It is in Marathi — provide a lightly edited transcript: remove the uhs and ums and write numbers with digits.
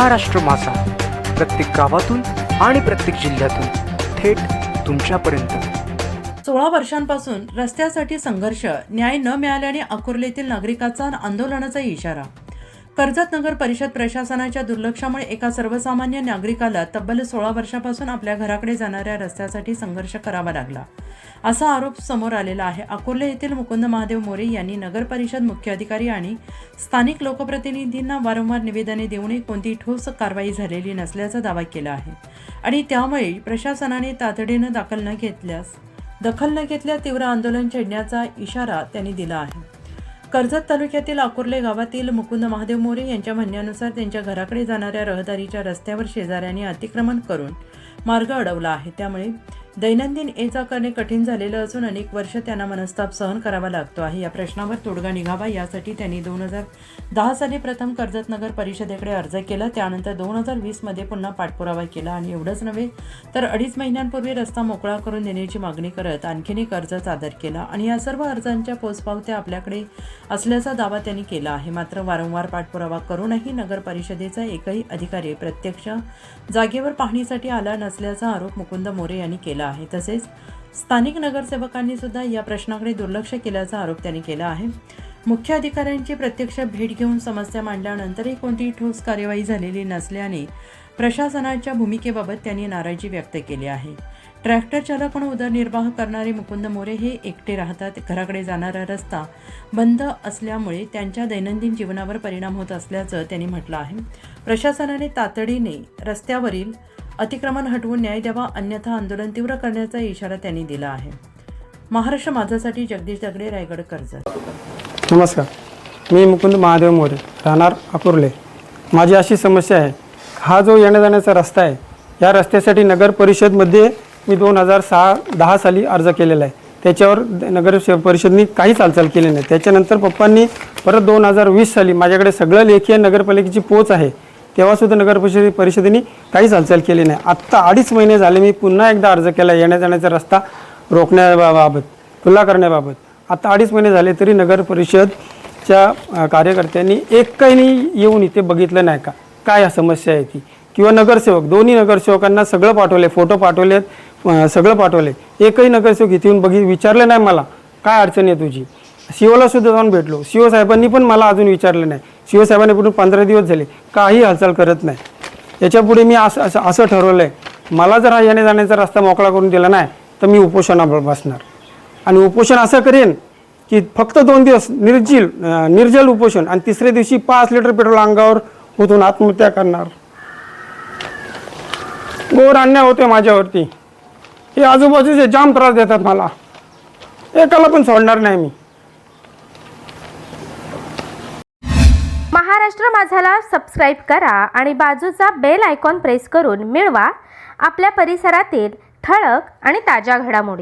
महाराष्ट्र माझा, प्रत्येक गावातून आणि प्रत्येक जिल्ह्यातून थेट तुमच्यापर्यंत। 16 वर्षांपासून रस्त्यासाठी संघर्ष, न्याय न मिळाल्याने अकोर्लेतील नागरिकांचा आंदोलनाचा इशारा। कर्जत नगर परिषद प्रशासनाच्या दुर्लक्षामुळे एका सर्वसामान्य नागरिकाला तब्बल 16 वर्षांपासून आपल्या घराकडे जाणाऱ्या रस्त्यासाठी संघर्ष करावा लागला, असा आरोप समोर आलेला आहे। अकोर्ले येथील मुकुंद महादेव मोरे यांनी नगर परिषद मुख्य अधिकारी आणि स्थानिक लोकप्रतिनिधींना वारंवार निवेदने देऊनही कोणतीही ठोस कारवाई झालेली नसल्याचा दावा केला आहे आणि त्यामुळे प्रशासनाने तातडीने दखल न घेतल्यास तीव्र आंदोलन छेडण्याचा इशारा त्यांनी दिला आहे। कर्जत तालुक्यातील अकोर्ले गावातील मुकुंद महादेव मोरे यांच्या म्हणण्यानुसार त्यांच्या घराकडे जाणाऱ्या रहदारीच्या रस्त्यावर शेजाऱ्यांनी अतिक्रमण करून मार्ग अडवला आहे, त्यामुळे दैनंदिन ये-जा करणे कठीण झालेलं असून अनेक वर्ष त्यांना मनस्ताप सहन करावा लागतो आहे। या प्रश्नावर तोडगा निघावा यासाठी त्यांनी 2010 साली प्रथम कर्जत नगर परिषदेकडे अर्ज केला, त्यानंतर 2020 मध्ये पुन्हा पाठपुरावा केला आणि एवढंच नव्हे तर 2.5 महिन्यांपूर्वी रस्ता मोकळा करून देण्याची मागणी करत आणखीन एक अर्ज सादर केला आणि या सर्व अर्जांच्या पोचपावत्या आपल्याकडे असल्याचा दावा त्यांनी केला आहे। मात्र वारंवार पाठपुरावा करूनही नगर परिषदेचा एकही अधिकारी प्रत्यक्ष जागेवर पाहणीसाठी आला नसल्याचा आरोप मुकुंद मोरे यांनी केला आहे। तसेच स्थानिक नगरसेवकांनी सुद्धा या प्रश्नाकडे दुर्लक्ष केल्याचा आरोप त्यांनी केला आहे। मुख्य अधिकाऱ्यांची प्रत्यक्ष भेट घेऊन समस्या मांडल्यानंतरही कोणतीही ठोस कार्यवाही झालेली नसल्याने प्रशासनाच्या भूमिकेबाबत त्यांनी नाराजी व्यक्त केली आहे। ट्रॅक्टर चालक म्हणून उदरनिर्वाह करणारे मुकुंद मोरे हे एकटे राहतात। घराकडे जाणारा रस्ता बंद असल्यामुळे त्यांच्या दैनंदिन जीवनावर परिणाम होत असल्याचं त्यांनी म्हटलं आहे। प्रशासनाने तातडीने रस्त्यावरील अतिक्रमण हटवून न्याय द्यावा, अन्यथा आंदोलन तीव्र करण्याचा इशारा त्यांनी दिला आहे। महाराष्ट्र माझासाठी जगदीश दगडे, रायगड, कर्जत। नमस्कार, मी मुकुंद महादेव मोरे, राहणार अकोर्ले। माझी अशी समस्या आहे, हा जो येण्या जाण्याचा रस्ता आहे, या रस्त्यासाठी नगर परिषदमध्ये मी 2010 साली अर्ज केलेला आहे। त्याच्यावर नगर परिषदनी काहीच हालचाल केली नाही। त्याच्यानंतर पप्पांनी परत 2020 साली माझ्याकडे सगळं लेखी नगरपालिकेची पोच आहे, तेव्हासुद्धा नगर परिषदेने काहीच हालचाल केली नाही। आत्ता 2.5 महिने झाले मी पुन्हा एकदा अर्ज केला येण्या जाण्याचा रस्ता रोखण्याबाबत, खुला करण्याबाबत। आता 2.5 महिने झाले तरी नगर परिषदच्या कार्यकर्त्यांनी एकही येऊन इथे बघितलं नाही का काय समस्या आहे ती, किंवा नगरसेवक, दोन्ही नगरसेवकांना सगळं पाठवले, फोटो पाठवलेत, सगळं पाठवले, एकही नगरसेवक इथे येऊन विचारलं नाही मला काय अडचण आहे तुझी। सीओला सुद्धा जाऊन भेटलो, सीओ साहेबांनी पण मला अजून विचारलं नाही। सीओ साहेबांनी पूर्ण 15 दिवस झाले काही हालचाल करत नाही। याच्यापुढे मी असं ठरवलं आहे, मला जर हा येण्या जाण्याचा रस्ता मोकळा करून दिला नाही तर मी उपोषणावर बसणार आणि उपोषण असं करेन की फक्त 2 दिवस निर्जल उपोषण आणि तिसऱ्या दिवशी 5 लिटर पेट्रोल अंगावर ओतून आत्महत्या करणार। घोर अन्याय होते माझ्यावरती, हे आजूबाजूचे जाम त्रास देतात मला, एकाला पण सोडणार नाही मी। महाराष्ट्र माझाला सबस्क्राईब करा आणि बाजूचा बेल आयकॉन प्रेस करून मिळवा आपल्या परिसरातील ठळक आणि ताज्या घडामोडी।